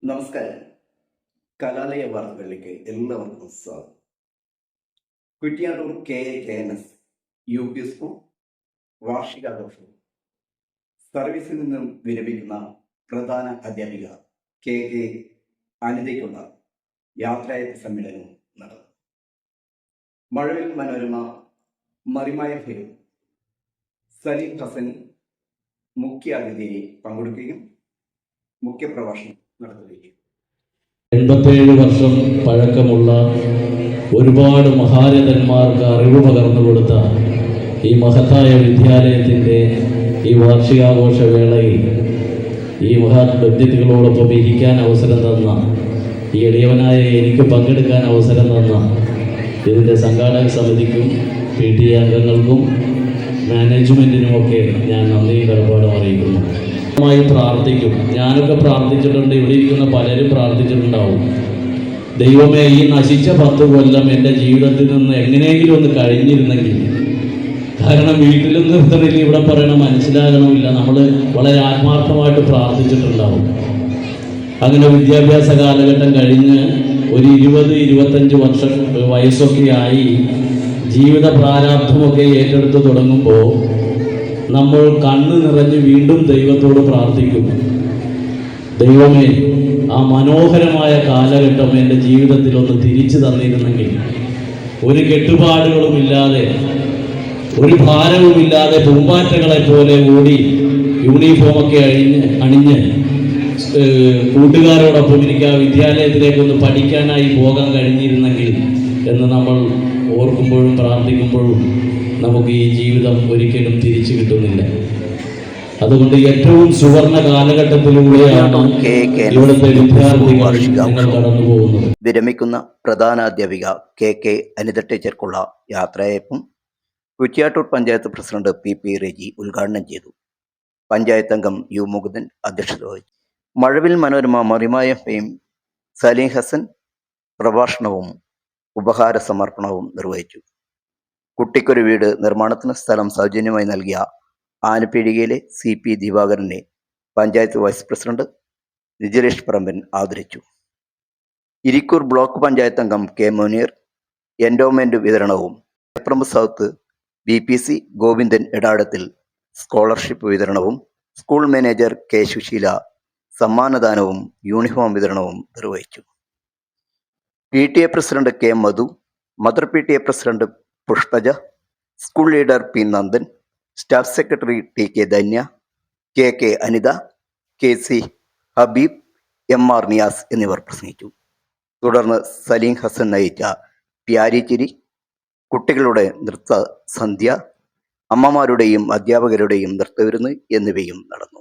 നമസ്കാരം. കലാലയ വാർത്തകളിലേക്ക് എല്ലാവർക്കും സ്വാഗതം. കുറ്റ്യാട്ടൂർ KAKNS UP സ്കൂൾ വാർഷികാഘോഷവും സർവീസിൽ നിന്നും വിരമിക്കുന്ന പ്രധാന അധ്യാപിക KK അനിതയ്ക്കുള്ള യാത്രയയപ്പ് സമ്മേളനവും നടന്നു. മഴവിൽ മനോരമ മറിമായ ഫിലിം സലീം ഹസൻ മുഖ്യാതിഥിയായി പങ്കെടുക്കുകയും മുഖ്യപ്രഭാഷണം നടത്തുകയും 87 വർഷം പഴക്കമുള്ള ഒരുപാട് മഹാരഥന്മാർക്ക് അറിവ് പകർന്നു കൊടുത്ത ഈ മഹത്തായ വിദ്യാലയത്തിൻ്റെ ഈ വാർഷികാഘോഷ വേളയിൽ ഈ മഹത് വ്യക്തികളോടൊപ്പം ഇരിക്കാൻ അവസരം തന്ന, ഈ എളിയവനായ എനിക്ക് പങ്കെടുക്കാൻ അവസരം തന്ന ഇതിൻ്റെ സംഘാടക സമിതിക്കും PTA അംഗങ്ങൾക്കും മാനേജ്മെൻറ്റിനുമൊക്കെ ഞാൻ നന്ദിയും കടപ്പാടും അറിയിക്കുന്നു. പ്രാർത്ഥിക്കും. ഞാനൊക്കെ പ്രാർത്ഥിച്ചിട്ടുണ്ട്, ഇവിടെ ഇരിക്കുന്ന പലരും പ്രാർത്ഥിച്ചിട്ടുണ്ടാവും. ദൈവമേ, ഈ നശിച്ച 10 കൊല്ലം എൻ്റെ ജീവിതത്തിൽ നിന്ന് എങ്ങനെയെങ്കിലും ഒന്ന് കഴിഞ്ഞിരുന്നെങ്കിൽ. കാരണം വീട്ടിലും നിർത്തണില്ല, ഇവിടെ പറയണ മനസ്സിലാകണമില്ല. നമ്മൾ വളരെ ആത്മാർത്ഥമായിട്ട് പ്രാർത്ഥിച്ചിട്ടുണ്ടാവും. അങ്ങനെ വിദ്യാഭ്യാസ കാലഘട്ടം കഴിഞ്ഞ് ഒരു 20-25 വർഷം വയസ്സൊക്കെ ആയി ജീവിത പ്രാരാബ്ധമൊക്കെ ഏറ്റെടുത്ത് തുടങ്ങുമ്പോൾ നമ്മൾ കണ്ണ് നിറഞ്ഞ് വീണ്ടും ദൈവത്തോട് പ്രാർത്ഥിക്കും. ദൈവമേ, ആ മനോഹരമായ കാലഘട്ടം എൻ്റെ ജീവിതത്തിൽ ഒന്ന് തിരിച്ചു തന്നിരുന്നെങ്കിൽ, ഒരു കെട്ടുപാടുകളുമില്ലാതെ ഒരു ഭാരവുമില്ലാതെ പൂമ്പാറ്റകളെ പോലെ ഓടി യൂണിഫോമൊക്കെ അണിഞ്ഞ് കൂട്ടുകാരോടൊപ്പം എനിക്ക് ആ വിദ്യാലയത്തിലേക്കൊന്ന് പഠിക്കാനായി പോകാൻ കഴിഞ്ഞിരുന്നെങ്കിൽ എന്ന് നമ്മൾ ഓർക്കുമ്പോഴും പ്രാർത്ഥിക്കുമ്പോഴും നമുക്ക് ഈ ജീവിതം ഒരിക്കലും തിരിച്ചു കിട്ടുന്നില്ല. അതുകൊണ്ട് ഏറ്റവും സുവർണ കാലഘട്ടത്തിലൂടെയാണ് ഇവിടുത്തെ വിദ്യാർത്ഥികൾ കടന്നു പോകുന്നത്. വിരമിക്കുന്ന പ്രധാന അധ്യാപിക KK അനിത ടീച്ചർക്കുള്ള യാത്രയയപ്പും കുറ്റ്യാട്ടൂർ പഞ്ചായത്ത് പ്രസിഡന്റ് PP റെജി ഉദ്ഘാടനം ചെയ്തു. പഞ്ചായത്ത് അംഗം U മുകുന്ദൻ അധ്യക്ഷത വഹിച്ചു. മഴവിൽ മനോരമ മറിമായ ഫെയിം സലീം ഹസൻ പ്രഭാഷണവും ഉപഹാര സമർപ്പണവും നിർവഹിച്ചു. കുട്ടിക്കൊരു വീട് നിർമ്മാണത്തിന് സ്ഥലം സൗജന്യമായി നൽകിയ ആനപ്പീടികയിലെ CP ദിവാകരനെ പഞ്ചായത്ത് വൈസ് പ്രസിഡന്റ് നിജലേഷ് പറമ്പൻ ആദരിച്ചു. ഇരിക്കൂർ ബ്ലോക്ക് പഞ്ചായത്ത് അംഗം K മുനീർ എൻഡോമെന്റ് വിതരണവും Malappuram south BPC Govindan Edatathil scholarship വിതരണവും സ്കൂൾ മാനേജർ K സുശീല സമ്മാനദാനവും യൂണിഫോം വിതരണവും നിർവഹിച്ചു. PTA president K Madhu, mother PTA president Pushpaja, school leader P Nandan, staff secretary TK Dhanya, KK Anitha, KC Habeeb, MR Niyas എന്നിവർ പ്രസംഗിച്ചു. തുടർന്ന് സലീം ഹസൻ നയിച്ച പ്യാരിച്ചിരി, കുട്ടികളുടെ നൃത്ത സന്ധ്യ, അമ്മമാരുടെയും അധ്യാപകരുടെയും നൃത്തവിരുന്ന് എന്നിവയും നടന്നു.